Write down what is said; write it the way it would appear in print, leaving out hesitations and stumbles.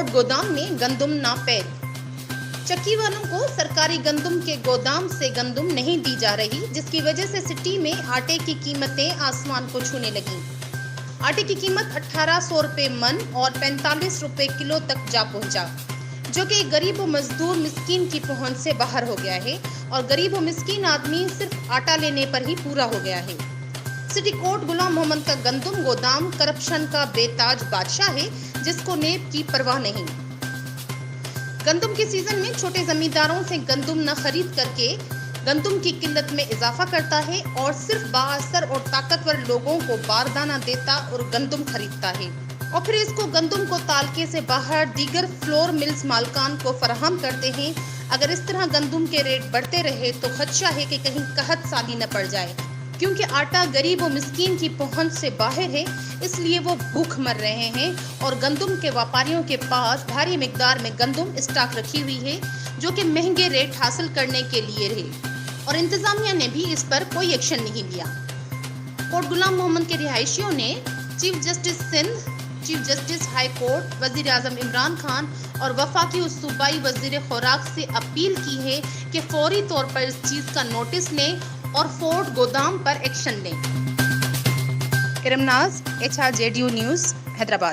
Fort गोदाम में गंदम नापैद। चक्की वालों को सरकारी गंदम के गोदाम से गंदम नहीं दी जा रही, जिसकी वजह से सिटी में आटे की कीमतें आसमान को छूने लगी। आटे की कीमत 1800 रुपए मन और 45 रुपए किलो तक जा पहुंचा, जो कि गरीब व मजदूर मिस्कीन की पहुंच से बाहर हो गया है और गरीब व मिस्कीन आदमी सिर्फ आटा लेने पर ही पूरा हो गया है। सिटी कोर्ट गुलाम मोहम्मद का गंदम गोदाम करप्शन का बेताज बादशाह है, जिसको नेब की परवाह नहीं। गंदम के सीजन में छोटे जमींदारों से गंदम न खरीद करके गंदम की किल्लत में इजाफा करता है और सिर्फ बाअसर और ताकतवर लोगों को बारदाना देता और गंदम खरीदता है और फिर इसको गंदम को तालके से बाहर दीगर फ्लोर मिल्स मालकान को फराहम करते हैं। अगर इस तरह गंदम के रेट बढ़ते रहे तो खदशा है कि कहीं कहत साली न पड़ जाए, क्योंकि आटा गरीब और मिस्कीन की पहुंच से बाहर है, इसलिए वो भूख मर रहे हैं और गंदम के व्यापारियों के पास भारी मिकदार में गंदम स्टॉक रखी हुई है, जो कि महंगे रेट हासिल करने के लिए रहे और इंतजामिया ने भी इस पर कोई एक्शन नहीं लिया। कोर्ट गुलाम मोहम्मद के रिहायशियों ने chief justice Sindh, chief justice high court, वजीर आजम इमरान खान और वफाकी और सूबाई वजीर खुराक से अपील की है कि फौरी तौर पर इस चीज का नोटिस लें और फोर्ट गोदाम पर एक्शन लें। किरमनाज, HRJDU न्यूज़, हैदराबाद।